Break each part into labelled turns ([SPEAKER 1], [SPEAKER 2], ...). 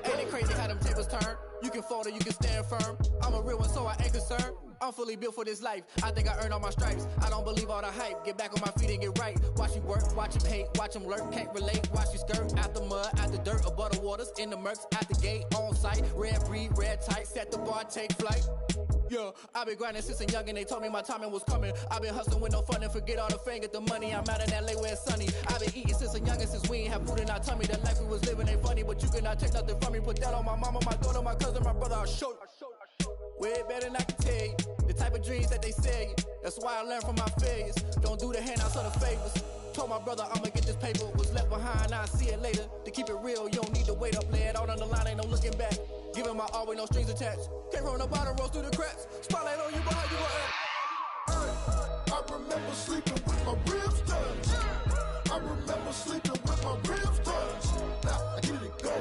[SPEAKER 1] Ain't it crazy how them tables turn? You can fold or you can stand firm. I'm a real one, so I ain't concerned. I'm fully built for this life. I think I earned all my stripes. I don't believe all the hype. Get back on my feet and get right. Watch you work, watch him hate, watch him lurk. Can't relate, watch you skirt. Out the mud, out the dirt, above the waters, in the murks, out the gate, on site. Red breed, red tight, set the bar, take flight. Yeah, I've been grinding since a youngin', they told me my timing was coming. I've been hustling with no fun and forget all the fame, get the money. I'm out in LA where it's sunny. I've been eating since a youngin', since we ain't have food in our tummy. The life we was living ain't funny, but you cannot take nothing from me. Put that on my mama, my daughter, my cousin, my brother, I'll show you. Way better than I can tell you. The type of dreams that they sell you. That's why I learned from my failures. Don't do the handouts or the favors. Told my brother I'ma get this paper. Was left behind, I'll see it later. To keep it real, you don't need to wait up. Lay it out on the line, ain't no looking back. Giving my all with no strings attached. Came from the bottom, rose through the cracks. Spotlight on you, but how you gon' act?
[SPEAKER 2] I remember sleeping with my ribs touched. I remember sleeping with my ribs touched. Now I get it go.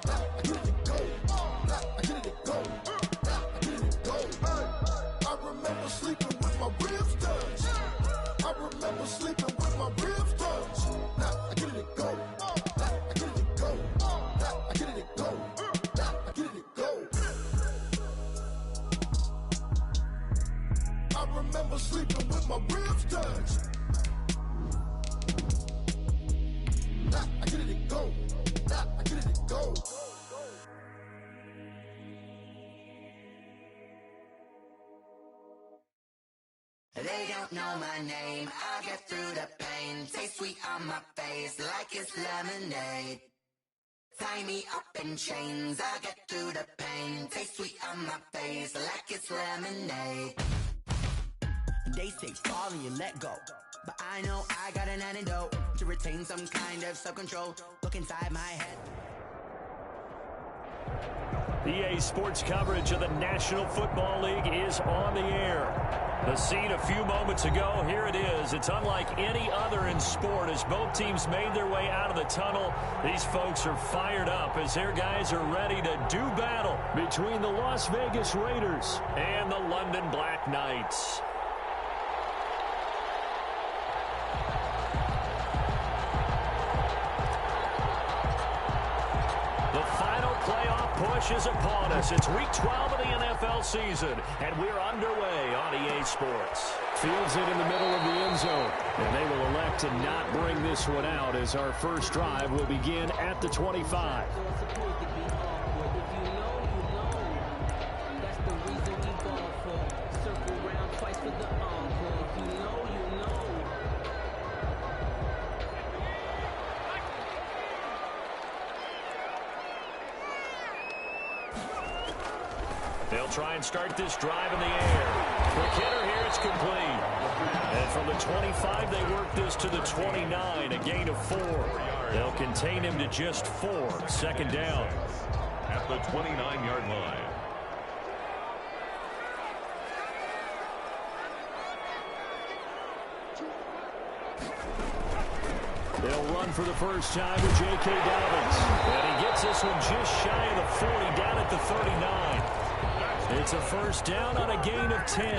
[SPEAKER 2] Now I get it go. Now I get it go. Now I get it go. I remember sleeping with my ribs touched. I remember sleeping with my ribs touched. Now I get it go. Now I get it go. Now I get it go. Now I get it go. I remember sleeping with my ribs touched. Now I get it go. Now I get it go.
[SPEAKER 3] They don't know my name, I get through the pain. Taste sweet on my face like it's lemonade. Tie me up in chains, I get through the pain. Taste sweet on my face like it's lemonade. They say fall and you let go, but I know I got an antidote to retain some kind of self-control. Look inside my head.
[SPEAKER 4] EA Sports coverage of the National Football League is on the air. The scene a few moments ago, here it is. It's unlike any other in sport as both teams made their way out of the tunnel. These folks are fired up as their guys are ready to do battle between the Las Vegas Raiders and the London Black Knights. Push is upon us. It's week 12 of the NFL season, and we're underway on EA Sports.
[SPEAKER 5] Fields it in the middle of the end zone, and they will elect to not bring this one out as our first drive will begin at the 25.
[SPEAKER 4] They'll try and start this drive in the air. Quick hitter here, it's complete. And from the 25, they work this to the 29, a gain of 4. They'll contain him to just 4. Second down.
[SPEAKER 6] At the 29-yard line.
[SPEAKER 4] They'll run for the first time with J.K. Dobbins. And he gets this one just shy of the 40, down at the 39. It's a first down on a gain of 10.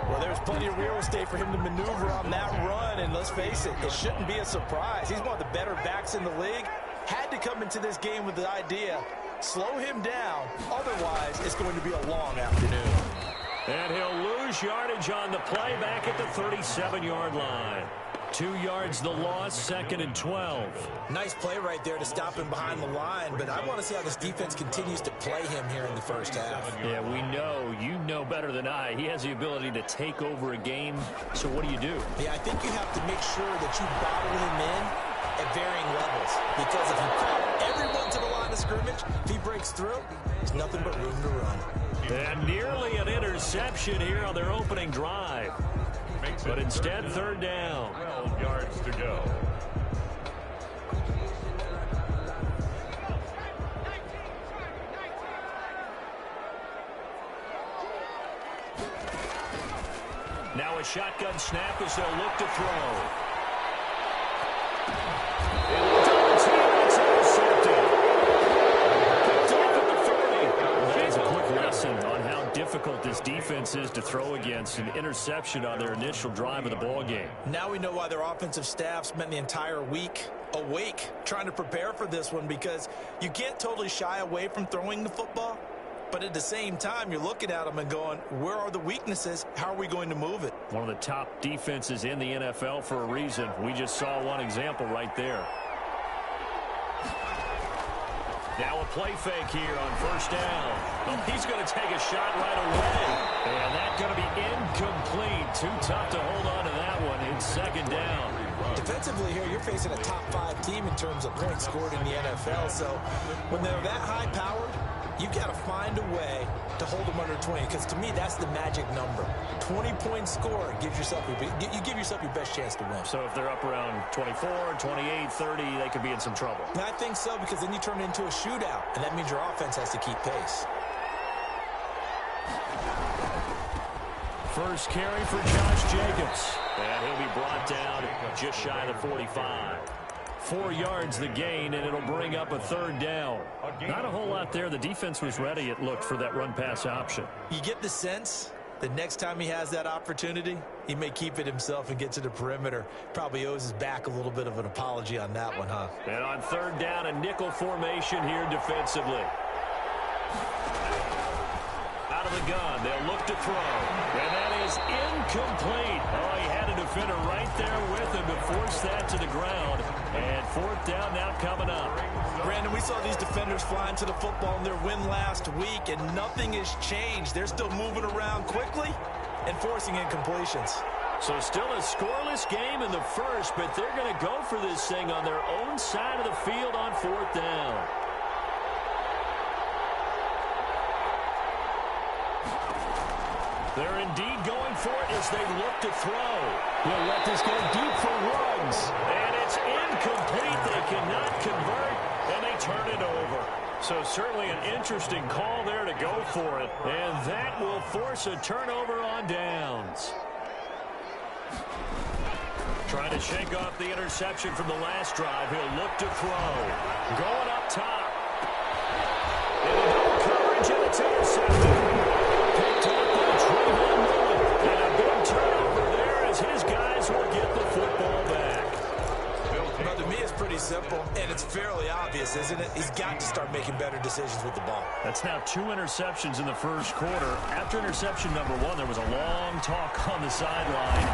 [SPEAKER 7] Well, there's plenty of real estate for him to maneuver on that run, and let's face it, it shouldn't be a surprise. He's one of the better backs in the league. Had to come into this game with the idea, slow him down, otherwise it's going to be a long afternoon.
[SPEAKER 4] And he'll lose yardage on the play back at the 37-yard line. 2 yards the loss, second and 12.
[SPEAKER 7] Nice play right there to stop him behind the line, but I want to see how this defense continues to play him here in the first half.
[SPEAKER 4] Yeah, we know. You know better than I. He has the ability to take over a game. So what do you do?
[SPEAKER 7] Yeah, I think you have to make sure that you bottle him in at varying levels. Because if you crowd everyone to the line of scrimmage, if he breaks through, there's nothing but room to run.
[SPEAKER 4] And nearly an interception here on their opening drive. But instead, third down.
[SPEAKER 6] 12 yards to go.
[SPEAKER 4] Now a shotgun snap as they'll look to throw. And the double team is intercepted. Picked off at the 30. Well, that is a quick lesson on how difficult this this defense is to throw against. An interception on their initial drive of the ball game.
[SPEAKER 7] Now we know why their offensive staff spent the entire week awake trying to prepare for this one, because you can't totally shy away from throwing the football, but at the same time you're looking at them and going, where are the weaknesses? How are we going to move it?
[SPEAKER 4] One of the top defenses in the NFL for a reason. We just saw one example right there. Now a play fake here on first down. Oh, he's going to take a shot right away. And that's going to be incomplete. Too tough to hold on to that one in second down.
[SPEAKER 7] Defensively here, you're facing a top 5 team in terms of points scored in the NFL. So when they're that high-powered, you've got to find a way to hold them under 20, because to me, that's the magic number. 20-point score gives yourself you give yourself your best chance to win.
[SPEAKER 4] So if they're up around 24, 28, 30, they could be in some trouble.
[SPEAKER 7] I think so, because then you turn it into a shootout, and that means your offense has to keep pace.
[SPEAKER 4] First carry for Josh Jacobs. And he'll be brought down just shy of the 45. 4 yards the gain, and it'll bring up a third down. Not a whole lot there. The defense was ready, it looked, for that run-pass option.
[SPEAKER 7] You get the sense the next time he has that opportunity, he may keep it himself and get to the perimeter. Probably owes his back a little bit of an apology on that one, huh?
[SPEAKER 4] And on third down, a nickel formation here defensively. Out of the gun, they'll look to throw. And that is incomplete. Oh, he had a defender right there with him to force that to the ground. And fourth down now coming up.
[SPEAKER 7] Brandon, we saw these defenders flying to the football in their win last week, and nothing has changed. They're still moving around quickly and forcing incompletions.
[SPEAKER 4] So still a scoreless game in the first, but they're going to go for this thing on their own side of the field on fourth down. They're indeed going for it as they look to throw.
[SPEAKER 5] He'll let this go deep for Ruggs.
[SPEAKER 4] And it's incomplete. They cannot convert, and they turn it over. So certainly an interesting call there to go for it. And that will force a turnover on downs. Trying to shake off the interception from the last drive. He'll look to throw. Going up top. And a double coverage, and it's intercepted. Picked up by Trayvon Mullen. And a big turnover there as his guys will get the football back.
[SPEAKER 7] Well, to me, it's pretty simple, and it's fairly obvious, isn't it? He's got to start making better decisions with the ball.
[SPEAKER 4] That's now 2 interceptions in the first quarter. After interception number 1, there was a long talk on the sideline.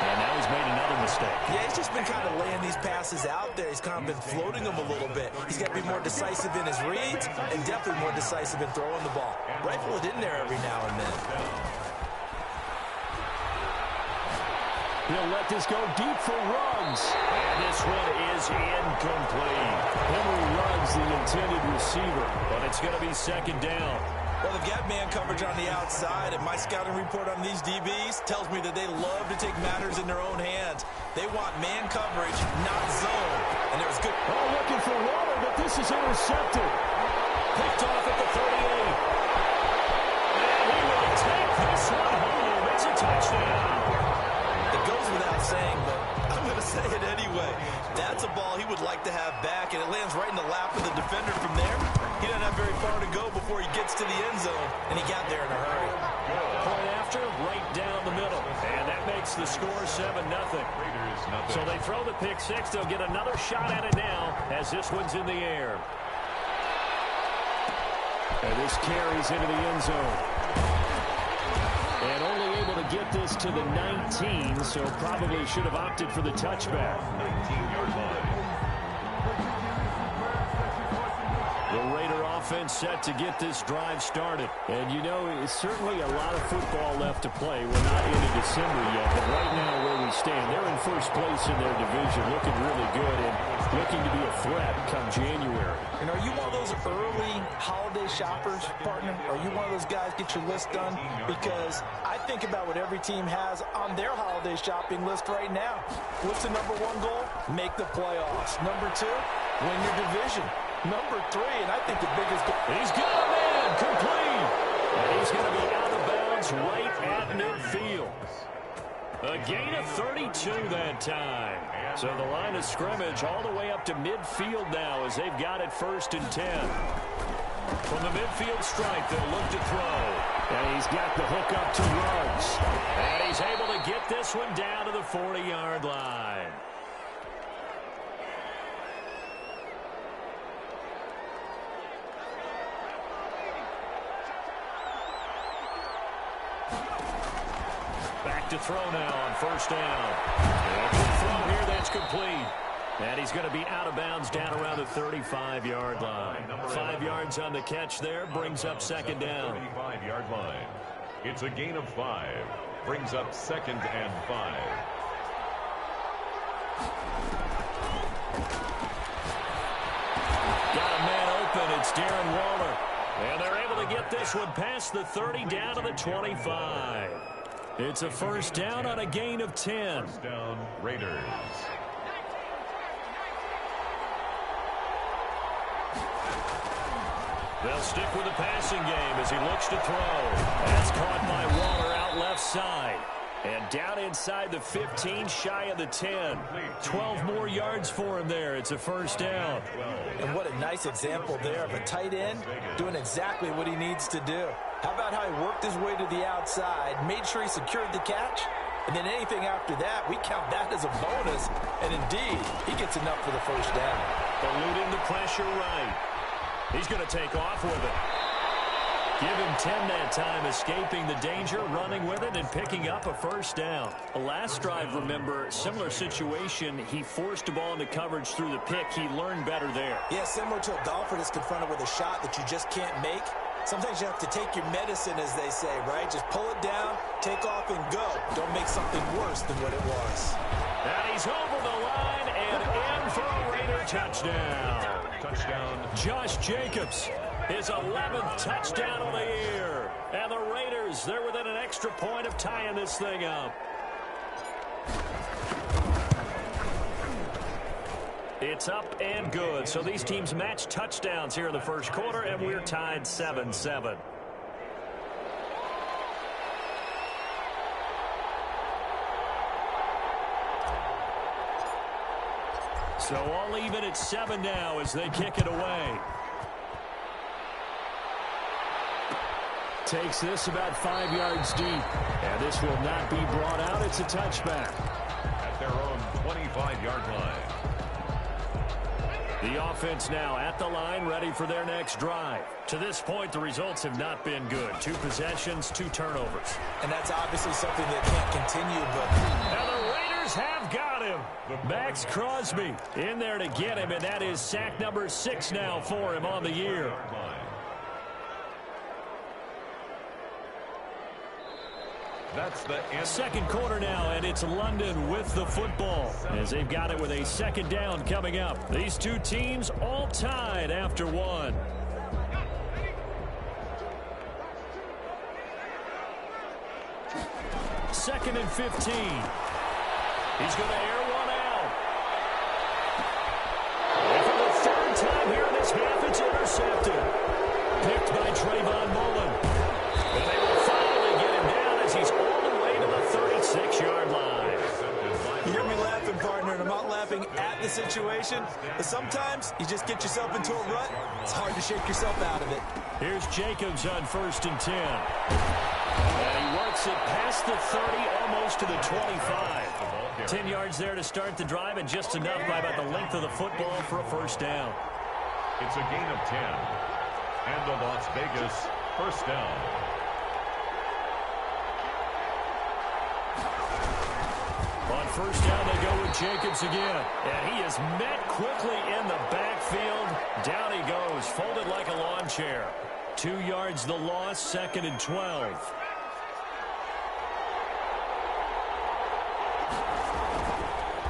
[SPEAKER 4] And now he's made another mistake.
[SPEAKER 7] Yeah, he's just been kind of laying these passes out there. He's kind of been floating them a little bit. He's got to be more decisive in his reads and definitely more decisive in throwing the ball. Rifle it in there every now and then.
[SPEAKER 5] He'll let this go deep for Ruggs.
[SPEAKER 4] And this one is incomplete.
[SPEAKER 5] Henry Ruggs, the intended receiver.
[SPEAKER 4] But it's going to be second down.
[SPEAKER 7] Well, they've got man coverage on the outside, and my scouting report on these DBs tells me that they love to take matters in their own hands. They want man coverage, not zone. And there's good.
[SPEAKER 5] Oh, looking for Water, but this is intercepted.
[SPEAKER 4] Picked off at the 38. And he will take this one home. It's a touchdown.
[SPEAKER 7] It goes without saying, but I'm going to say it anyway. That's a ball he would like to have back, and it lands right in the lap of the defender from there. He doesn't have very far to go before he gets to the end zone, and he got there in a hurry.
[SPEAKER 4] Point after, right down the middle. And that makes the score 7-0. So they throw the pick six. They'll get another shot at it now as this one's in the air.
[SPEAKER 5] And this carries into the end zone. And only able to get this to the 19, so probably should have opted for the touchback.
[SPEAKER 6] 19-yard line.
[SPEAKER 4] The Raider offense set to get this drive started.
[SPEAKER 5] And you know, it's certainly a lot of football left to play. We're not into December yet, but right now where we stand, they're in first place in their division, looking really good and looking to be a threat come January.
[SPEAKER 7] And are you one of those early holiday shoppers, partner? Are you one of those guys get your list done? Because I think about what every team has on their holiday shopping list right now. What's the number 1 goal? Make the playoffs. Number 2, win your division. Number 3, and I think the biggest goal.
[SPEAKER 4] He's got a man complete. And he's going to be out of bounds right at midfield. A gain of 32 that time. So the line of scrimmage all the way up to midfield now as they've got it 1st and 10. From the midfield stripe, they'll look to throw. And he's got the hook up to Ruggs. And he's able to get this one down to the 40-yard line. Back to throw now on first down. And good throw here, that's complete. And he's going to be out of bounds down around the 35-yard line. 5 yards on the catch there, brings up second down.
[SPEAKER 6] 35-yard line. It's a gain of 5. Brings up 2nd and 5.
[SPEAKER 4] Got a man open, it's Darren Waller. And they're able to get this one past the 30 down to the 25. It's a first down on a gain of 10.
[SPEAKER 6] First down, Raiders.
[SPEAKER 4] They'll stick with the passing game as he looks to throw. That's caught by Waller out left side. And down inside the 15, shy of the 10. 12 more yards for him there. It's a first down.
[SPEAKER 7] And what a nice example there of a tight end doing exactly what he needs to do. How about how he worked his way to the outside, made sure he secured the catch, and then anything after that, we count that as a bonus. And indeed, he gets enough for the first down.
[SPEAKER 4] Eluding the pressure right. He's going to take off with it. Give him 10 that time, escaping the danger, running with it, and picking up a first down. Last drive, remember, similar situation. He forced the ball into coverage through the pick. He learned better there.
[SPEAKER 7] Yeah, similar to a golfer that's confronted with a shot that you just can't make. Sometimes you have to take your medicine, as they say, right? Just pull it down, take off, and go. Don't make something worse than what it was.
[SPEAKER 4] And he's over the line and in for a Raider touchdown.
[SPEAKER 6] Touchdown.
[SPEAKER 4] Josh Jacobs, his 11th touchdown of the year. And the Raiders, they're within an extra point of tying this thing up. It's up and good. So these teams match touchdowns here in the first quarter, and we're tied 7-7. So all even at 7 now as they kick it away. Takes this about 5 yards deep. And this will not be brought out. It's a touchback.
[SPEAKER 6] At their own 25-yard line.
[SPEAKER 4] The offense now at the line, ready for their next drive. To this point, the results have not been good. 2 possessions, 2 turnovers.
[SPEAKER 7] And that's obviously something that can't continue, but...
[SPEAKER 4] Now the Raiders have got him. Max Crosby in there to get him, and that is sack number 6 now for him on the year.
[SPEAKER 6] That's the end.
[SPEAKER 4] Second quarter now, and it's London with the football as they've got it with a second down coming up. These two teams all tied after 1. Second and 15. He's going to air one out. And for the third time here in this half, it's intercepted. Picked by Trayvon Mullen. And they will finally get him down as he's all the way to the 36-yard line.
[SPEAKER 7] You hear me laughing, partner, and I'm not laughing at the situation. But sometimes you just get yourself into a rut. It's hard to shake yourself out of it.
[SPEAKER 4] Here's Jacobs on 1st and 10. And he works it past the 30, almost to the 25. 10 yards there to start the drive, and just enough by about the length of the football for a first down.
[SPEAKER 6] It's a gain of 10. And the Las Vegas first down.
[SPEAKER 4] On first down, they go with Jacobs again. And he is met quickly in the backfield. Down he goes, folded like a lawn chair. 2 yards the loss, 2nd and 12.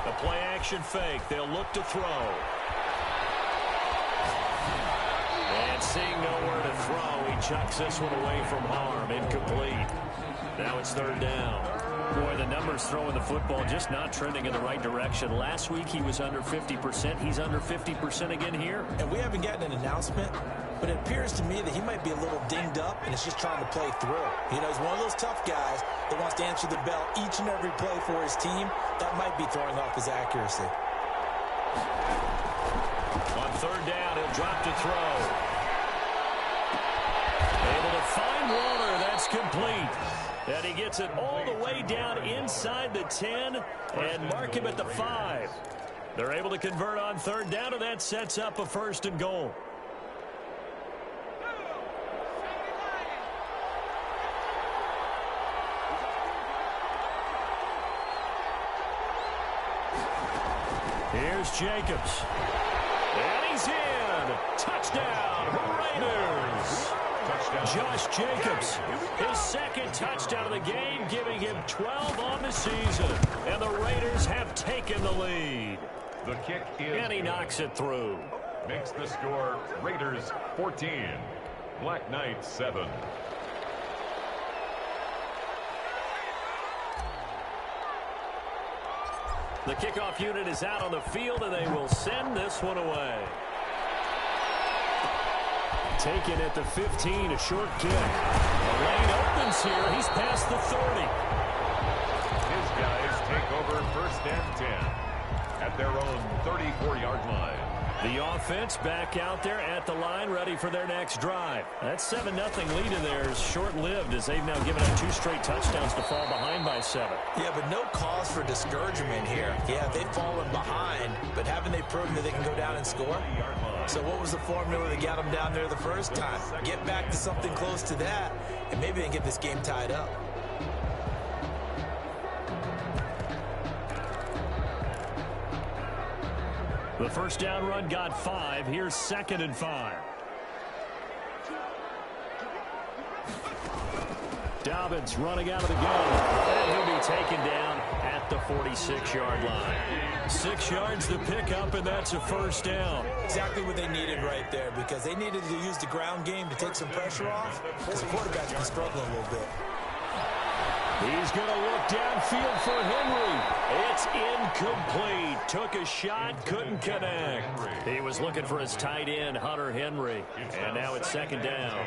[SPEAKER 4] A play-action fake. They'll look to throw. And seeing nowhere to throw, he chucks this one away from harm. Incomplete. Now it's 3rd down. Boy, the numbers throwing the football just not trending in the right direction. Last week he was under 50%. He's under 50% again here.
[SPEAKER 7] And we haven't gotten an announcement, but it appears to me that he might be a little dinged up and is just trying to play through. You know, he's one of those tough guys that wants to answer the bell each and every play for his team. That might be throwing off his accuracy.
[SPEAKER 4] On 3rd down, he'll drop to throw. Able to find Waller. That's complete. And he gets it all the way down inside the 10 and mark him at the 5. They're able to convert on third down, and that sets up a 1st and goal. Here's Jacobs. And he's in. Touchdown, Raiders. Josh Jacobs, his 2nd touchdown of the game, giving him 12 on the season. And the Raiders have taken the lead.
[SPEAKER 6] The kick is
[SPEAKER 4] and he knocks it through.
[SPEAKER 6] Makes the score Raiders 14, Black Knights 7.
[SPEAKER 4] The kickoff unit is out on the field, and they will send this one away. Taken at the 15, a short kick. The lane opens here. He's past the 30.
[SPEAKER 6] His guys take over 1st and 10 at their own 34-yard line.
[SPEAKER 4] The offense back out there at the line, ready for their next drive. That 7-0 lead of theirs short-lived, as they've now given up 2 straight touchdowns to fall behind by 7.
[SPEAKER 7] Yeah, but no cause for discouragement here. Yeah, they've fallen behind, but haven't they proven that they can go down and score? So what was the formula that got them down there the first time? Get back to something close to that, and maybe they can get this game tied up.
[SPEAKER 4] The 1st down run got 5. Here's 2nd and 5. Dobbins running out of the gun. And he'll be taken down at the 46-yard line. 6 yards to pick up, and that's a 1st down.
[SPEAKER 7] Exactly what they needed right there, because they needed to use the ground game to take some pressure off, because the quarterback's been struggling a little bit.
[SPEAKER 4] He's going to look downfield for Henry. It's incomplete. Took a shot, couldn't connect. He was looking for his tight end, Hunter Henry. And now it's 2nd down.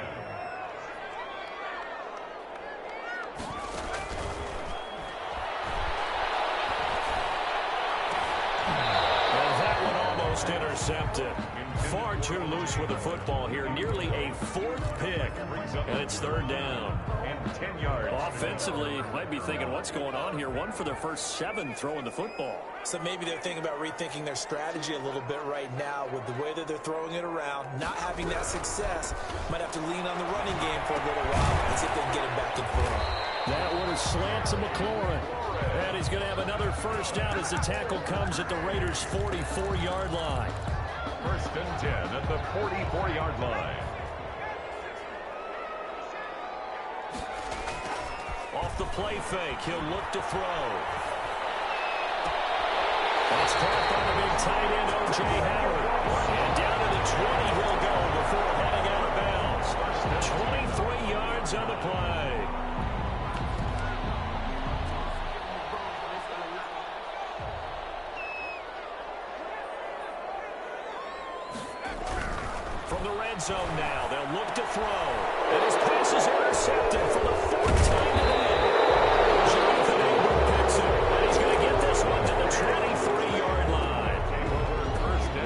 [SPEAKER 4] And that one almost intercepted. Far too loose with the football here. Nearly a 4th pick. And it's 3rd down.
[SPEAKER 6] 10 yards.
[SPEAKER 4] Offensively, might be thinking, what's going on here? 1 for their first 7 throwing the football.
[SPEAKER 7] So maybe they're thinking about rethinking their strategy a little bit right now with the way that they're throwing it around. Not having that success, might have to lean on the running game for a little while and see if they can get it back in form.
[SPEAKER 4] That one is slant to McLaurin. And he's going to have another 1st down as the tackle comes at the Raiders' 44-yard line.
[SPEAKER 6] 1st and 10 at the 44-yard line.
[SPEAKER 4] Off the play fake, he'll look to throw. That's caught by the big tight end, O.J. Howard. And down to the 20 he'll go before heading out of bounds. 23 yards on the play. From the red zone now, they'll look to throw. And his pass is intercepted for the 4th time today. Jonathan Abram picks it, and he's going to get this one to the 23-yard line.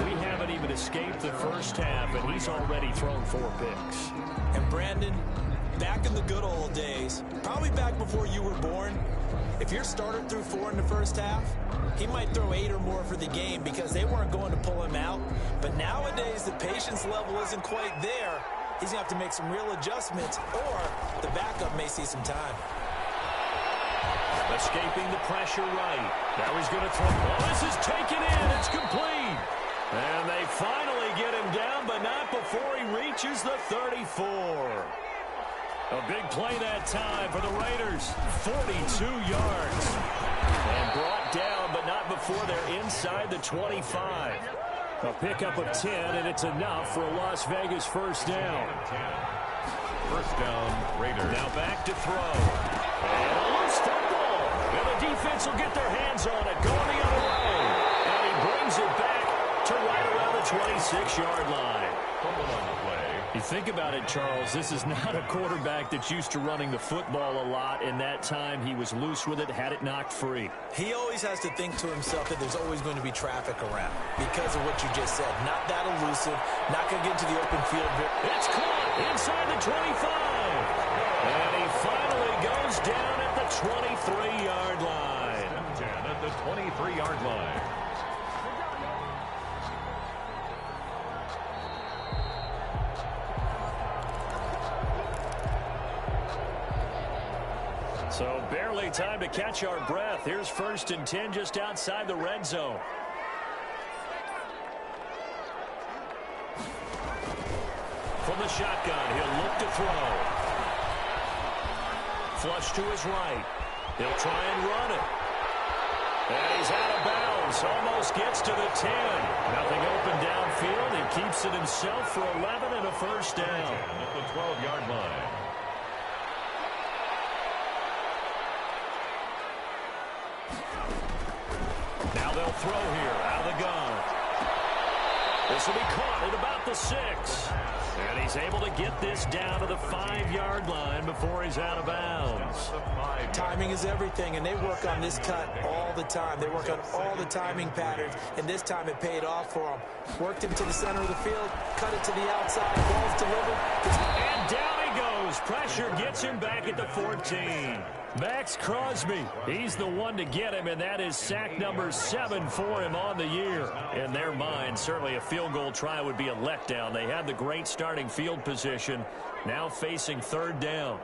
[SPEAKER 4] We haven't even escaped the first half, and he's already thrown 4 picks.
[SPEAKER 7] And Brandon, back in the good old days, probably back before you were born, if your starter threw 4 in the first half, he might throw 8 or more for the game because they weren't going to pull him out. But nowadays, the patience level isn't quite there. He's going to have to make some real adjustments, or the backup may see some time.
[SPEAKER 4] Escaping the pressure right. Now he's going to throw. Oh, this is taken in. It's complete. And they finally get him down, but not before he reaches the 34. A big play that time for the Raiders. 42 yards. And brought down, but not before they're inside the 25. A pickup of 10, and it's enough for a Las Vegas 1st down.
[SPEAKER 6] 1st down, Raiders.
[SPEAKER 4] Now back to throw. And a loose football. And the defense will get their hands on it, going the other way. And he brings it back to right around the 26-yard line.
[SPEAKER 6] Fumble on the play.
[SPEAKER 4] You think about it, Charles, this is not a quarterback that's used to running the football a lot. In that time, he was loose with it, had it knocked free.
[SPEAKER 7] He always has to think to himself that there's always going to be traffic around because of what you just said. Not that elusive, not going to get into the open field.
[SPEAKER 4] It's caught inside the 25. And he finally goes down at the 23-yard line.
[SPEAKER 6] 10 at the 23-yard line.
[SPEAKER 4] So barely time to catch our breath. Here's 1st and 10 just outside the red zone. From the shotgun, he'll look to throw. Flush to his right. He'll try and run it. And he's out of bounds. Almost gets to the 10. Nothing open downfield. He keeps it himself for 11 and a first down.
[SPEAKER 6] At the 12-yard line.
[SPEAKER 4] Now they'll throw here out of the gun. This will be caught at about the 6. And he's able to get this down to the 5-yard line before he's out of bounds.
[SPEAKER 7] Timing is everything, and they work on this cut all the time. They work on all the timing patterns, and this time it paid off for them. Worked him to the center of the field, cut it to the outside, ball's delivered.
[SPEAKER 4] And down he goes. Pressure gets him back at the 14. Max Crosby, he's the one to get him, and that is sack number 7 for him on the year. In their mind, certainly a field goal try would be a letdown. They had the great starting field position, now facing 3rd down.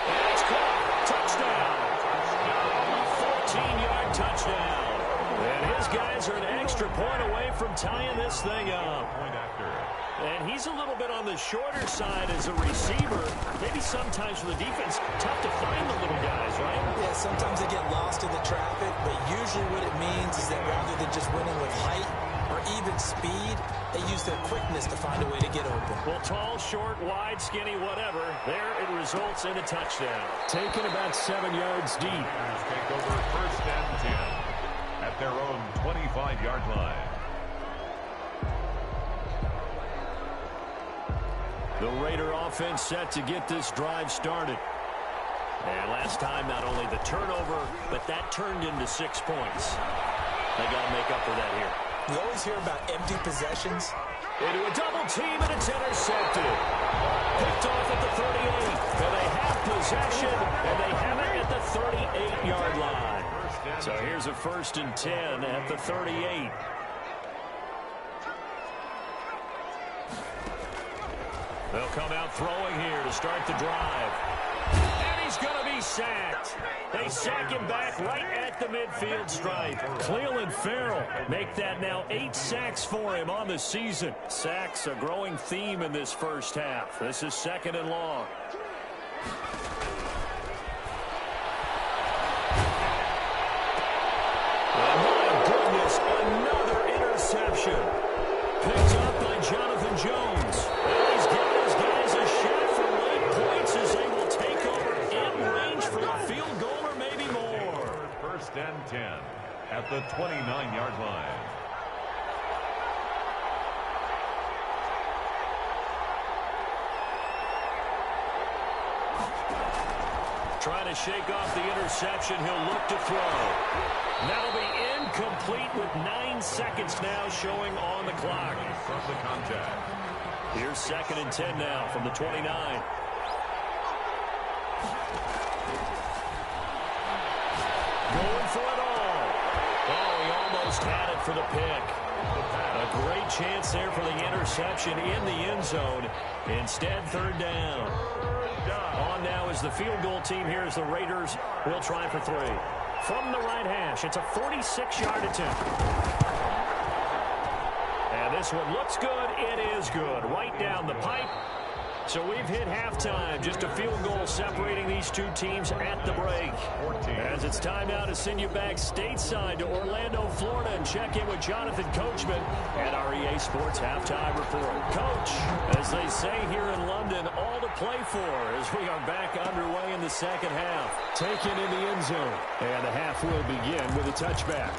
[SPEAKER 4] And it's caught. Touchdown. 14-yard touchdown. And his guys are an extra point away from tying this thing up. And he's a little bit on the shorter side as a receiver. Maybe sometimes for the defense, tough to find the little guys, right?
[SPEAKER 7] Yeah, sometimes they get lost in the traffic, but usually what it means is that rather than just winning with height or even speed, they use their quickness to find a way to get open.
[SPEAKER 4] Well, tall, short, wide, skinny, whatever, there it results in a touchdown.
[SPEAKER 5] Taken about 7 yards deep.
[SPEAKER 6] Take over 1st and 10 at their own 25-yard line.
[SPEAKER 4] The Raider offense set to get this drive started. And last time, not only the turnover, but that turned into 6 points. They got to make up for that here.
[SPEAKER 7] You always hear about empty possessions.
[SPEAKER 4] Into a double team, and it's intercepted. Picked off at the 38. And they have possession, and they have it at the 38-yard line. So here's a 1st and 10 at the 38. They'll come out throwing here to start the drive. And he's going to be sacked. They sack him back right at the midfield stripe. Cleveland Farrell make that now 8 sacks for him on the season. Sacks a growing theme in this first half. This is 2nd and long. Oh my goodness, another interception. Picked up by Jonathan Jones. And he's giving his guys a shot for late points as they will take over in range for a field goal or maybe more.
[SPEAKER 6] 1st and 10 at the 29-yard line.
[SPEAKER 4] Trying to shake off the interception. He'll look to throw. That'll be incomplete with 9 seconds now showing on the clock.
[SPEAKER 6] From the contact.
[SPEAKER 4] Here's 2nd and 10 now from the 29. Going for it all. Oh, he almost had it for the pick. A great chance there for the interception in the end zone. Instead, 3rd down. On now is the field goal team here as the Raiders will try for 3. From the right hash, it's a 46-yard attempt. And this one looks good. It is good. Right down the pipe. So we've hit halftime. Just a field goal separating these two teams at the break. As it's time now to send you back stateside to Orlando, Florida, and check in with Jonathan Coachman at our EA Sports Halftime Report. Coach, as they say here in London, all to play for as we are back underway in the second half.
[SPEAKER 5] Taken in the end zone. And the half will begin with a touchback.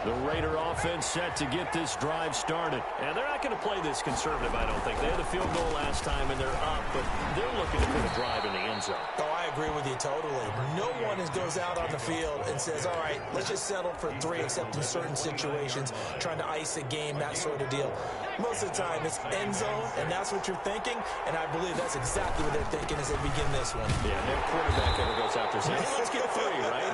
[SPEAKER 4] The Raider offense set to get this drive started. And they're not going to play this conservative, I don't think. They had a field goal last time, and they're up, but they're looking to put a drive in the end zone.
[SPEAKER 7] Oh, I agree with you totally. No one goes out on the field and says, all right, let's just settle for 3, except in certain situations, trying to ice a game, that sort of deal. Most of the time, it's end zone, and that's what you're thinking, and I believe that's exactly what they're thinking as they begin this one.
[SPEAKER 5] Yeah, no quarterback ever goes out there saying, hey, let's get 3, right?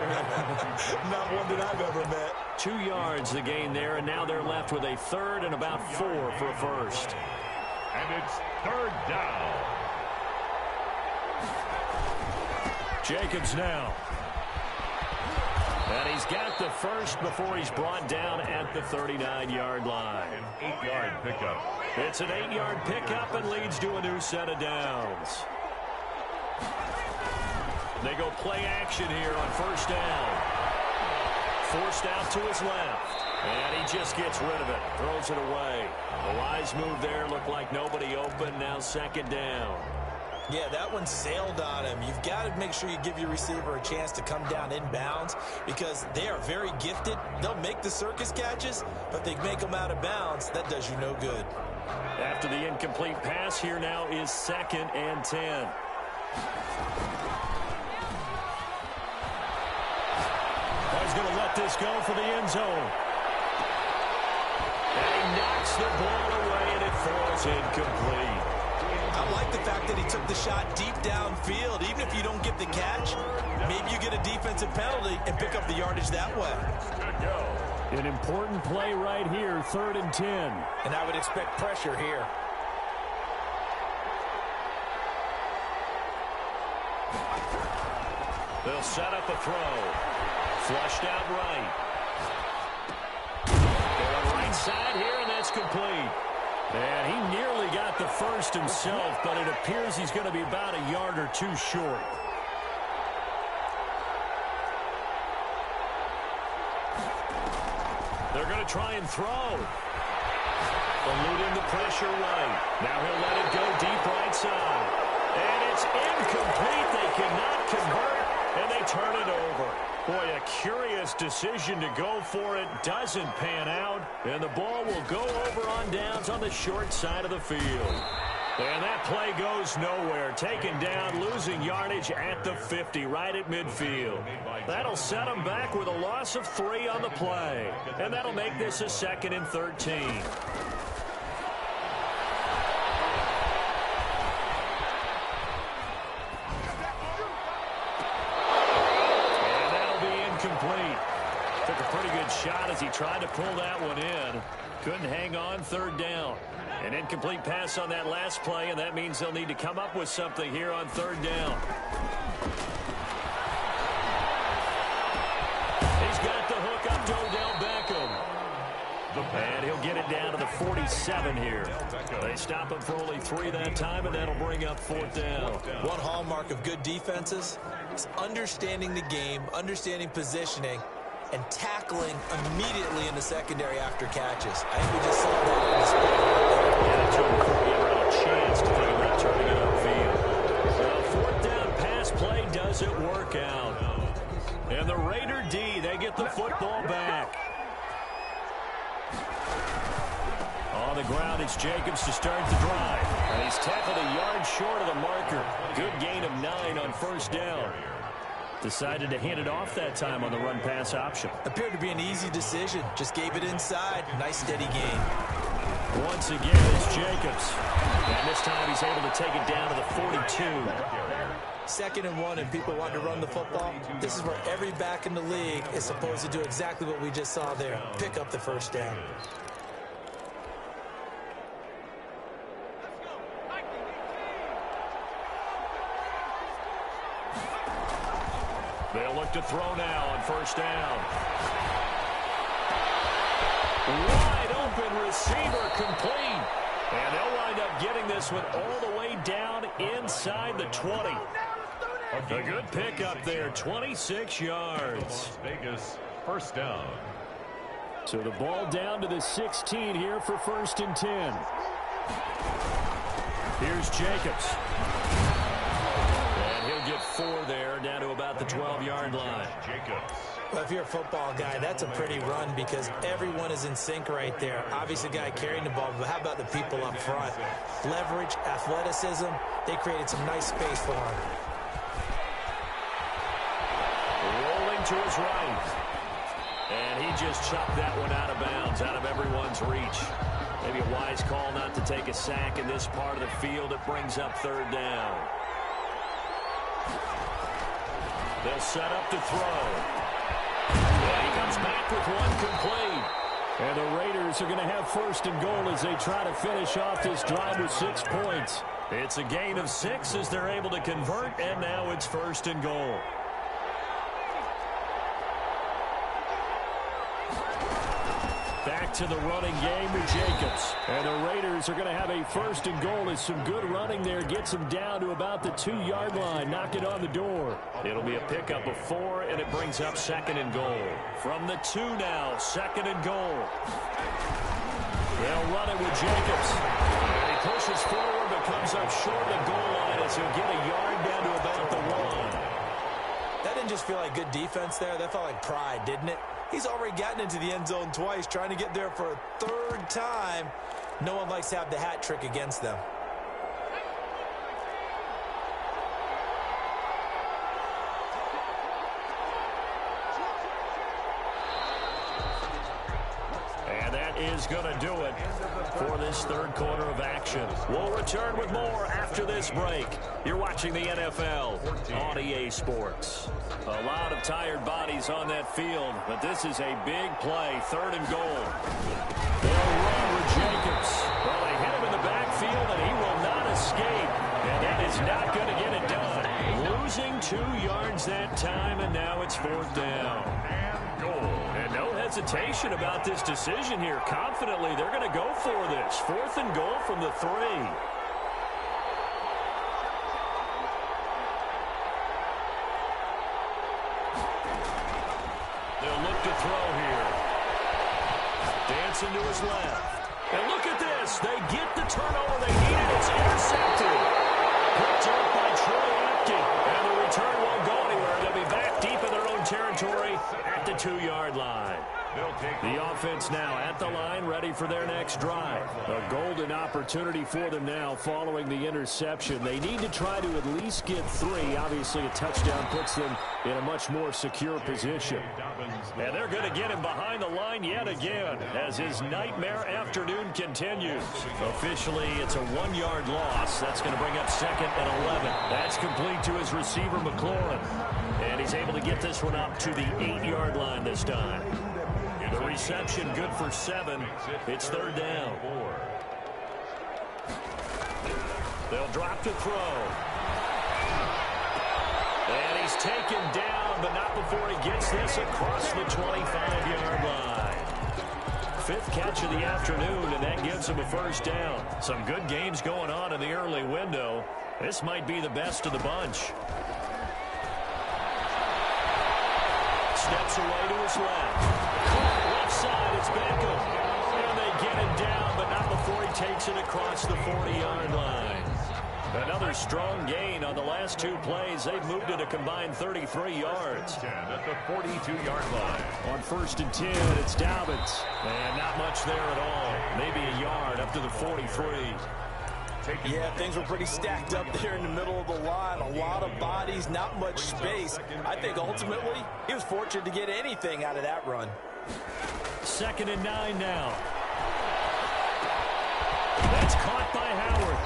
[SPEAKER 7] Not one that I've ever met.
[SPEAKER 4] 2 yards the gain there, and now they're left with a third and about 4 for a first.
[SPEAKER 6] And it's third down.
[SPEAKER 4] Jacobs now. And he's got the first before he's brought down at the 39-yard line.
[SPEAKER 6] An 8-yard pickup.
[SPEAKER 4] It's an 8-yard pickup and leads to a new set of downs. They go play action here on first down. Forced out to his left. And he just gets rid of it. Throws it away. The wise move there. Looked like nobody open. Now second down.
[SPEAKER 7] Yeah, that one sailed on him. You've got to make sure you give your receiver a chance to come down inbounds because they are very gifted. They'll make the circus catches, but they make them out of bounds. That does you no good.
[SPEAKER 4] After the incomplete pass, here now is 2nd and 10. He's going to let this go for the end zone. And he knocks the ball away, and it falls incomplete.
[SPEAKER 7] I like the fact that he took the shot deep downfield. Even if you don't get the catch, maybe you get a defensive penalty and pick up the yardage that way.
[SPEAKER 6] Good go.
[SPEAKER 4] An important play right here, 3rd and 10.
[SPEAKER 7] And I would expect pressure here.
[SPEAKER 4] They'll set up a throw. Flushed out right. Going right side here, and that's complete. And he nearly got the first himself, but it appears he's going to be about a yard or 2 short. They're going to try and throw. Eluding the pressure right. Now he'll let it go deep right side. And it's incomplete. They cannot convert, and they turn it over. Boy, a curious decision to go for it. Doesn't pan out, and the ball will go over on downs on the short side of the field. And that play goes nowhere. Taken down, losing yardage at the 50, right at midfield. That'll set them back with a loss of 3 on the play. And that'll make this a 2nd and 13. Took a pretty good shot as he tried to pull that one in. Couldn't hang on, 3rd down. An incomplete pass on that last play, and that means they'll need to come up with something here on 3rd down. He's got the hook up to Odell Beckham. And he'll get it down to the 47 here. They stop him for only 3 that time, and that'll bring up 4th down.
[SPEAKER 7] One hallmark of good defenses is understanding the game, understanding positioning, and tackling immediately in the secondary after catches. I think we just saw that in this play.
[SPEAKER 4] Yeah, that's really before we ever had a chance to think about turning it upfield. The 4th down pass play doesn't work out. And the Raider D, they get the football back. On the ground, it's Jacobs to start the drive. And he's tackled a yard short of the marker. Good gain of 9 on 1st down. Decided to hand it off that time on the run-pass option.
[SPEAKER 7] Appeared to be an easy decision. Just gave it inside. Nice, steady gain.
[SPEAKER 4] Once again, it's Jacobs. And this time he's able to take it down to the 42.
[SPEAKER 7] 2nd and 1, and people want to run the football. This is where every back in the league is supposed to do exactly what we just saw there. Pick up the 1st down.
[SPEAKER 4] They'll look to throw now on 1st down. Wide open receiver complete. And they'll wind up getting this one all the way down inside the 20. A good pickup there, 26 yards.
[SPEAKER 6] Las Vegas, 1st down.
[SPEAKER 4] So the ball down to the 16 here for 1st and 10. Here's Jacobs. And he'll get 4 there, down to about the 12-yard line.
[SPEAKER 6] Jacobs.
[SPEAKER 7] Well, if you're a football guy, that's a pretty run because everyone is in sync right there. Obviously, the guy carrying the ball, but how about the people up front? Leverage, athleticism, they created some nice space for him.
[SPEAKER 4] Rolling to his right. And he just chucked that one out of bounds, out of everyone's reach. Maybe a wise call not to take a sack in this part of the field. It brings up third down. They'll set up to throw. And he comes back with one complete.
[SPEAKER 5] And the Raiders are going to have first and goal as they try to finish off this drive with 6 points.
[SPEAKER 4] It's a gain of 6 as they're able to convert, and now it's first and goal. Back to the running game with Jacobs.
[SPEAKER 5] And the Raiders are going to have a first and goal as some good running there gets them down to about the 2-yard line. Knock it on the door.
[SPEAKER 4] It'll be a pickup of 4, and it brings up second and goal. From the 2 now, second and goal. They'll run it with Jacobs. And he pushes forward, but comes up short of the goal line as he'll get a yard down to about the 1.
[SPEAKER 7] That didn't just feel like good defense there. That felt like pride, didn't it? He's already gotten into the end zone twice, trying to get there for a third time. No one likes to have the hat trick against them.
[SPEAKER 4] And that is going to do it for this third quarter of action. We'll return with more after this break. You're watching the NFL on EA Sports. A lot of tired bodies on that field, but this is a big play, third and goal. They'll run with Jacobs. Well, they hit him in the backfield, and he will not escape. And that is not going to get it done. Losing 2 yards that time, and now it's fourth down. And goal. And no hesitation about this decision here. Confidently, they're going to go for this. Fourth and goal from the 3. To his left. And look at this. They get the turnover they needed. It's intercepted. Picked up by Troy Apke. And the return won't go anywhere. They'll be back deep in their own territory at the 2-yard line. The offense now at the line, ready for their next drive.
[SPEAKER 5] A golden opportunity for them now following the interception. They need to try to at least get 3. Obviously, a touchdown puts them in a much more secure position.
[SPEAKER 4] And they're going to get him behind the line yet again as his nightmare afternoon continues. Officially, it's a 1-yard loss. That's going to bring up second and 11. That's complete to his receiver, McLaurin. And he's able to get this one up to the 8-yard line this time. The reception good for 7. It's third down. They'll drop to throw. And he's taken down, but not before he gets this across the 25-yard line. 5th catch of the afternoon, and that gives him a first down. Some good games going on in the early window. This might be the best of the bunch. Steps away to his left. Left side, it's Beckham. And they get him down, but not before he takes it across the 40-yard line. Another strong gain on the last 2 plays. They've moved it a combined 33 yards.
[SPEAKER 6] At the 42-yard line.
[SPEAKER 5] On first and 10, it's Dobbins.
[SPEAKER 4] And not much there at all. Maybe a yard up to the 43.
[SPEAKER 7] Yeah, things were pretty stacked up there in the middle of the line. A lot of bodies, not much space. I think ultimately he was fortunate to get anything out of that run.
[SPEAKER 4] Second and 9 now. That's caught by Howard.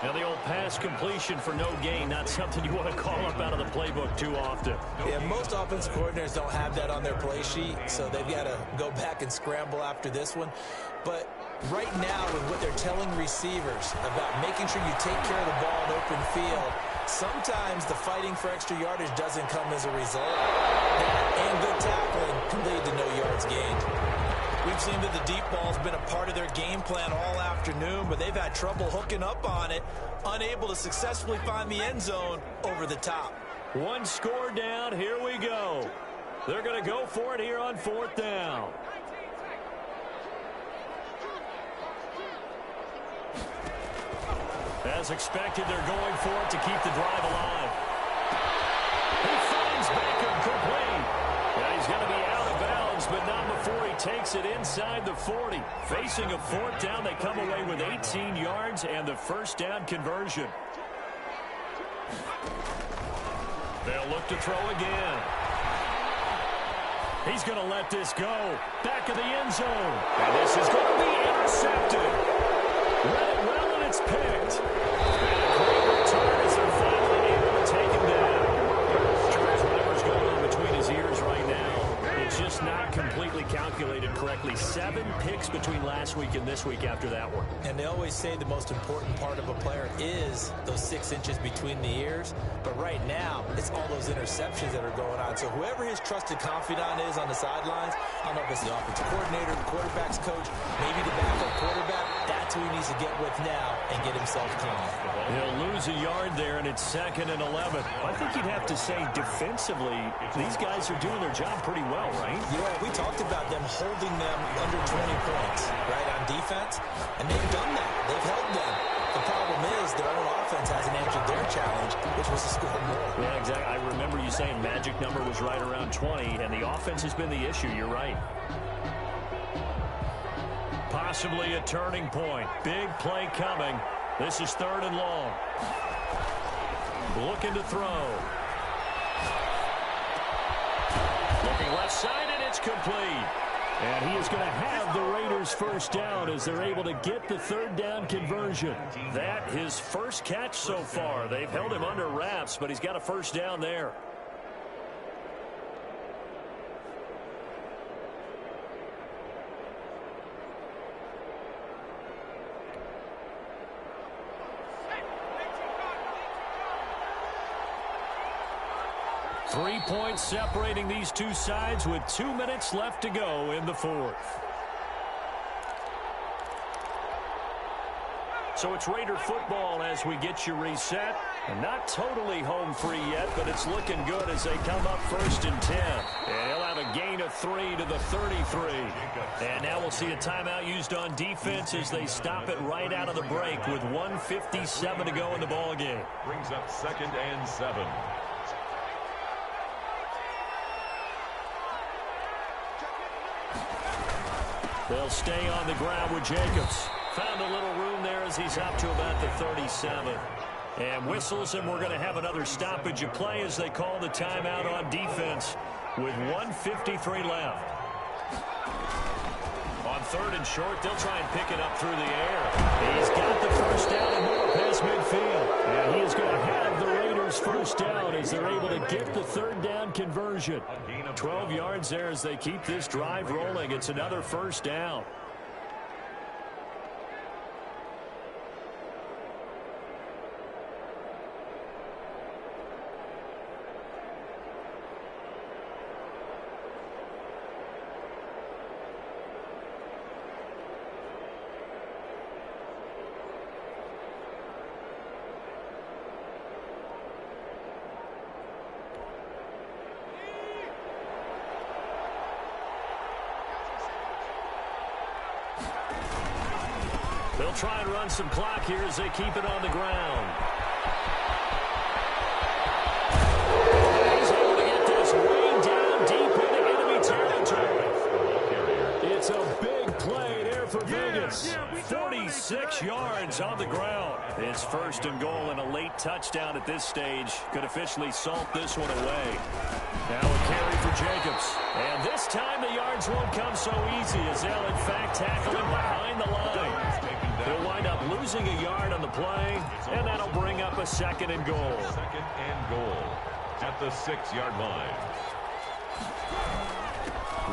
[SPEAKER 4] Now the old pass completion for no gain, not something you want to call up out of the playbook too often.
[SPEAKER 7] Yeah, most offensive coordinators don't have that on their play sheet, so they've got to go back and scramble after this one. But right now, with what they're telling receivers about making sure you take care of the ball in open field, sometimes the fighting for extra yardage doesn't come as a result. That and good tackling can lead to no yards gained. We've seen that the deep ball's been a part of their game plan all afternoon, but they've had trouble hooking up on it, unable to successfully find the end zone over the top.
[SPEAKER 4] 1 score down, here we go. They're going to go for it here on fourth down. As expected, they're going for it to keep the drive alive. He finds Beckham complete. Yeah, he's going to be out of bounds, but not before he takes it inside the 40. Facing a fourth down, they come away with 18 yards and the first down conversion. They'll look to throw again. He's going to let this go. Back of the end zone. And this is going to be intercepted. Read it well, and it's picked. And a great return as they're finally able to take him down. There's whatever's going on between his ears right now. It's just not completely calculated correctly. 7 picks between last week and this week after that one.
[SPEAKER 7] And they always say the most important part of a player is those 6 inches between the ears. But right now, it's all those interceptions that are going on. So whoever his trusted confidant is on the sidelines, I don't know if it's the offensive coordinator, the quarterback's coach, maybe the backup quarterback, that's who he needs to get with now and get himself calm.
[SPEAKER 4] He'll lose a yard there, and it's 2nd and 11. I think you'd have to say defensively, these guys are doing their job pretty well, right?
[SPEAKER 7] Yeah, we talked about them holding them under 20 points, right, on defense, and they've done that. They've held them. The problem is their own offense hasn't answered their challenge, which was to score more.
[SPEAKER 4] Yeah, exactly. I remember you saying magic number was right around 20, and the offense has been the issue. You're right. Possibly a turning point. Big play coming. This is 3rd and long. Looking to throw. Looking left side, and it's complete.
[SPEAKER 5] And he is going to have the Raiders first down as they're able to get the 3rd down conversion.
[SPEAKER 4] That his first catch so far. They've held him under wraps, but he's got a first down there. Three points separating these two sides with 2 minutes left to go in the 4th. So it's Raider football as we get you reset. And not totally home free yet, but it's looking good as they come up 1st and 10. And he'll have a gain of 3 to the 33. And now we'll see a timeout used on defense as they stop it right out of the break with 1:57 to go in the ball game.
[SPEAKER 6] Brings up 2nd and 7.
[SPEAKER 4] They'll stay on the ground with Jacobs. Found a little room there as he's up to about the 37. And whistles, and we're going to have another stoppage of play as they call the timeout on defense with 1:53 left. On 3rd and short, they'll try and pick it up through the air. He's got the first down and more past midfield.
[SPEAKER 5] And he is going to have the Raiders first down as they're able to get the 3rd down conversion.
[SPEAKER 4] 12 yards there as they keep this drive rolling. It's another first down. They'll try and run some clock here as they keep it on the ground. He's able to get this way down deep into enemy territory.
[SPEAKER 5] It's a big play there for Vegas.
[SPEAKER 4] 46 yards on the ground. It's 1st and goal and a late touchdown at this stage. Could officially salt this one away. Now a carry for Jacobs. And this time the yards won't come so easy as they'll in fact tackle him behind the line. He'll wind up losing a yard on the play, and that'll bring up a 2nd and goal.
[SPEAKER 6] 2nd and goal at the 6-yard line.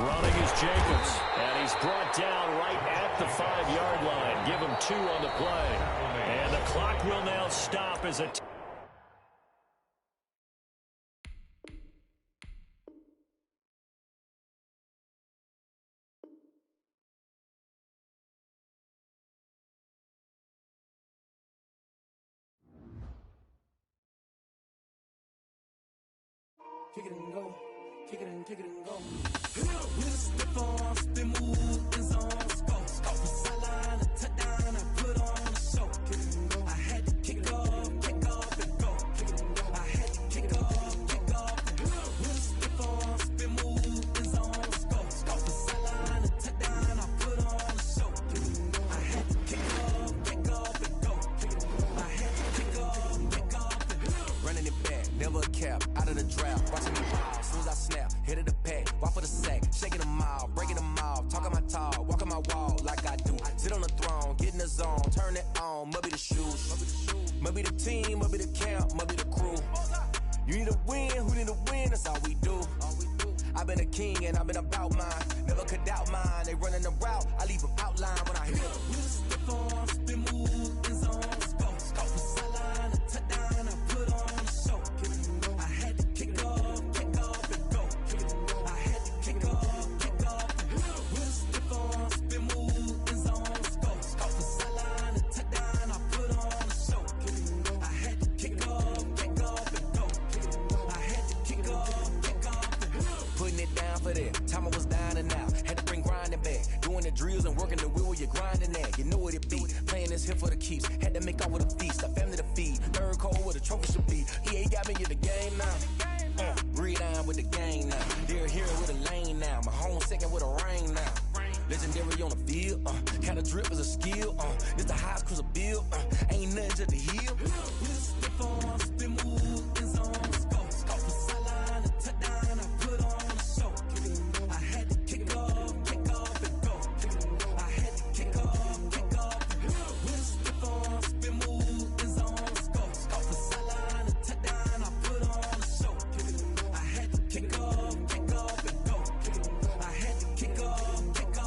[SPEAKER 4] Running is Jacobs, and he's brought down right at the 5-yard line. Give him 2 on the play. And the clock will now stop as a
[SPEAKER 1] kick it and go, kick it and go. With a stiff arm, spin move, and zones, go. From sideline to touchdown, I put on the show. Kick it and go. I had to kick off and go. Kick it and go. I had to kick off and go. With a stiff arm, spin move, and zones, go. From sideline to touchdown, I put on the show. Kick it and go. I had to kick off and go. Kick it and go. I had to kick off and go. Running it back.
[SPEAKER 8] never a cap, out of the draft. Watching me ball, soon as I snap, hit of the pack, walk for the sack, shaking them all, breaking them off, talking my talk, walking my wall like I do. Sit on the throne, get in the zone, turn it on, must be the shoes, must be the team, must be the camp, must be the crew. You need a win, who need a win, that's all we do. I've been a king and I've been about mine, never could doubt mine. They running the route, I leave them outline when I hit them.
[SPEAKER 9] You step on, spin move, in zone, scope the sideline, a touchdown, I put on a show. I had to kick off and go. I had to kick off and go. You step on, spin move, in zone, scope the sideline, a touchdown, I put on a show. I had to kick off and go. I had to kick off and go.
[SPEAKER 8] Putting it down for that, time I was down and out. Had to bring grinding back, doing the drills and working the wheel where you're grinding at. You know what it be, playing this here for the keeps. Had to make out with a feast, a family to feed. Third cold where the trophy should be. EA got me in the game now. Breathe down with the game now. They're here with a lane now. My home second with a rain now. Legendary on the field, kind of drip is a skill. It's the highest cruiser bill, ain't nothing just to heal.
[SPEAKER 9] Step on, spin move, in zone, scope the sideline, a touchdown, I put on a show. I had to kick off and go. I had to kick off and go. Step on, spin move, in zone, scope the sideline, a touchdown, I put on a show. I had to kick off and go. I had to kick off and go.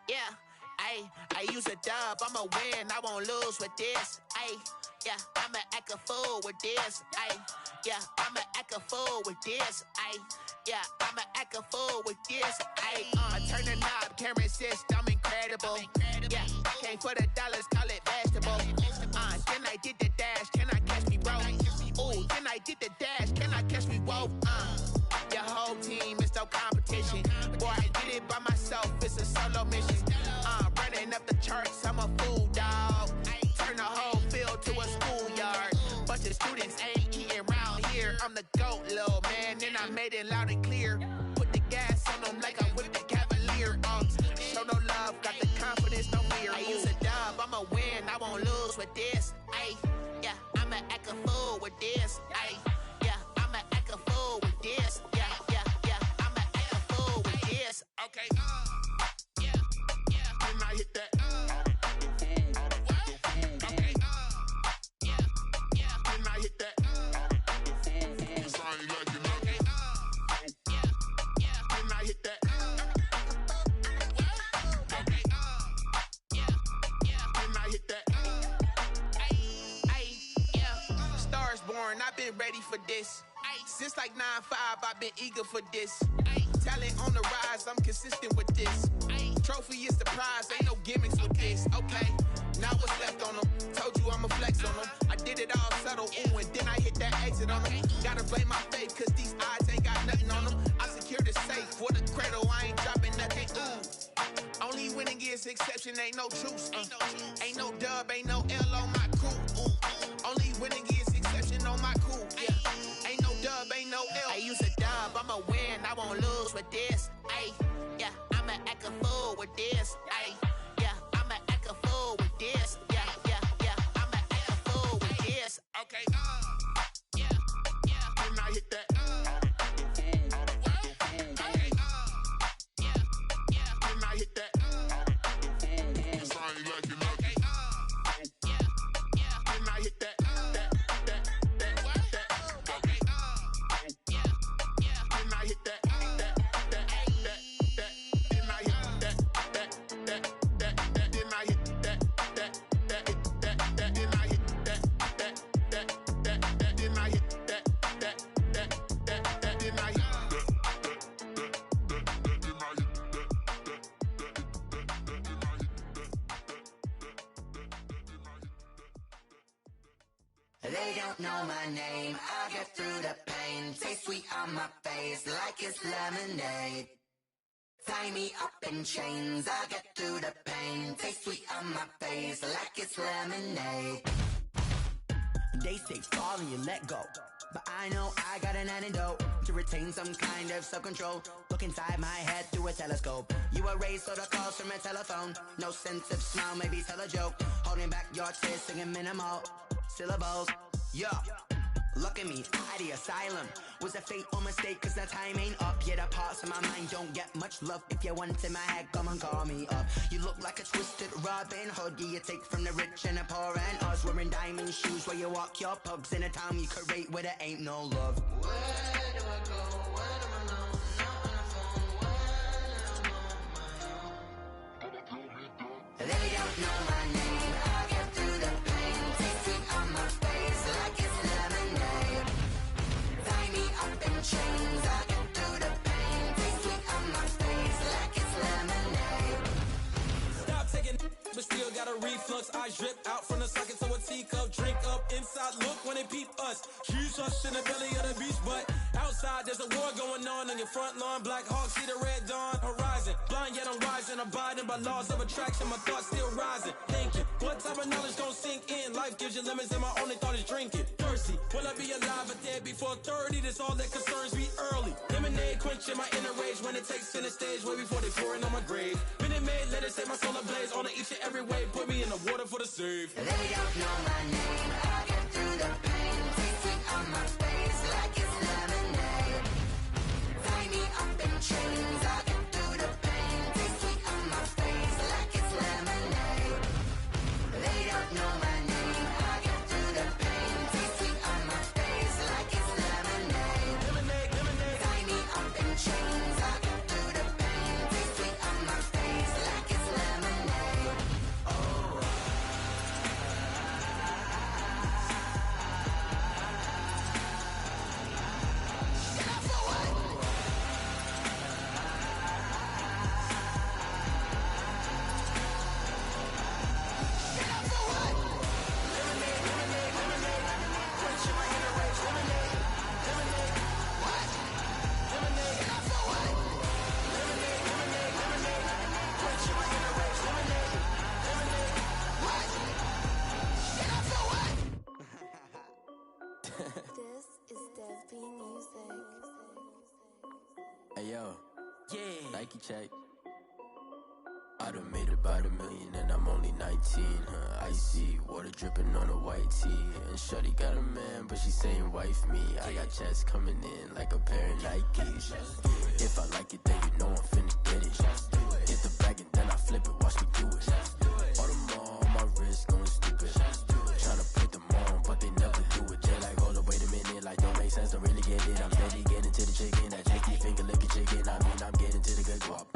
[SPEAKER 10] Yeah, I use a dub, I'ma win, I won't lose with this. Yeah, I'ma act a fool with this. Yeah, I'ma act a fool with this. Yeah, I'ma act a fool with this. Turn the knob, camera assist, I'm incredible. Yeah, came for the dollars, call it vegetable. Then I did the dash, can I catch me, bro? Ooh, then I did the dash, can I catch me, whoa? Your whole team is no competition. Boy, I did it by myself, it's a solo mission. Running up the charts, I'm a fool, dog. Turn the whole field to a schoolyard. Bunch of students ain't eating round here. I'm the GOAT, little man, and I made it loud and clear. Put the gas on them like I'm with the Cavalier. Show no love, got the confidence, no fear. I use a dub, I'ma win, I won't lose with this. Yeah, I'ma act a fool with this. Yeah, I'ma act a fool with this. Yeah, I'ma act a fool with this. Okay, Can I hit that? Okay, Can I hit that? Cause I ain't like it, okay, Can I hit that? Okay, Can I hit that? Stars born, I've been ready for this. Since like 9-5, I've been eager for this. Talent on the rise, I'm consistent with this. Trophy is the prize, ain't no gimmicks with this. Okay, now what's left on them? Told you I'ma flex on them. I did it all subtle, ooh, and then I hit that exit on them. Gotta blame my faith, cause these odds ain't got nothing on them. I secure the safe for the cradle, I ain't dropping nothing, ooh. Only winning is exception, ain't no truce. Ain't no dub, ain't no L on my crew. Only winning is exception on my crew. Yeah, ain't no dub, ain't no L. I use a dub, I'ma win, I won't lose with this. Yeah, I'ma act a fool with this. Yeah, I'ma act a fool with this. Yeah, I'ma act a fool with this. Okay, Can I hit that? Okay, Can I hit that? Cause I ain't like it, okay, Can I hit that? Okay, Can I hit that?
[SPEAKER 3] They don't know my name, I'll get through the pain. Taste sweet on my face like it's lemonade. Tie me up in chains, I'll get through the pain. Taste sweet on my face like it's lemonade. They say fall and you let go, but I know I got an antidote to retain some kind of self-control. Look inside my head through a telescope. You erase all the calls from a telephone. No sense of smile, maybe tell a joke. Holding back your tears, singing minimal syllables. Yeah, look at me, at the asylum. Was a fate or mistake, cause the time ain't up. Yet the parts of my mind don't get much love. If you want in my head, come and call me up. You look like a twisted Robin Hood. Yeah, you take from the rich and the poor and us. Wearing diamond shoes where you walk your pugs in a town you create where there ain't no love. Where do I go? When am I alone? Not on the phone. When I'm on my own. They don't know my name. I'll get through the pain. Taste sweet on my face like it's lemonade. Tie me up in chains. I'll get through the pain. Taste sweet on my face like it's lemonade.
[SPEAKER 9] Stop taking, but still got a reflux. I drip out from the socket to a teacup. Drink up inside, look when they peep us. Huge us in the belly of the beach, but outside there's a war going on your front lawn. Black Hawk, see the red dawn horizon. Blind yet I'm rising, abiding by laws of attraction. My thoughts still rising, thinking what type of knowledge don't sink in. Life gives you limits and my only thought is drinking. Thirsty, will I be alive or dead before 30? That's all that concerns me early. Lemonade quenching my inner rage when it takes center stage way before they pour it on my grave. Minute Maid, let it set my soul ablaze on each and every way. Put me in the water for the save.
[SPEAKER 3] They don't know my name, I'll get through the pain. Taste sweet on my face like it's lemonade. Tie me up in chains, I'll get through the pain. Taste sweet on my face like it's lemonade. They don't know my name, I'll get through the pain. Taste sweet on my face like it's lemonade.
[SPEAKER 9] Lemonade, lemonade.
[SPEAKER 3] Tie me up in chains, I'll get through the pain. Taste sweet on my face like it's lemonade. Oh.
[SPEAKER 11] This is Dev B Music.
[SPEAKER 12] Hey yo,
[SPEAKER 9] Yeah.
[SPEAKER 12] Nike check. I done made about $1 million and I'm only 19, huh? Icy, water dripping on a white tee. And shorty got a man, but she saying wife me. I got checks coming in like a pair of Nikes. If I like it, then you know I'm finna get it. Get the bag and then I flip it, watch me do it. All the more on my wrist going stupid. Tryna put them on, but they never do it. They like, hold up, wait a minute, like don't make sense, don't really get it. I'm steady getting to the chicken, that chicky finger licking chicken. I mean, I'm getting to the good guap.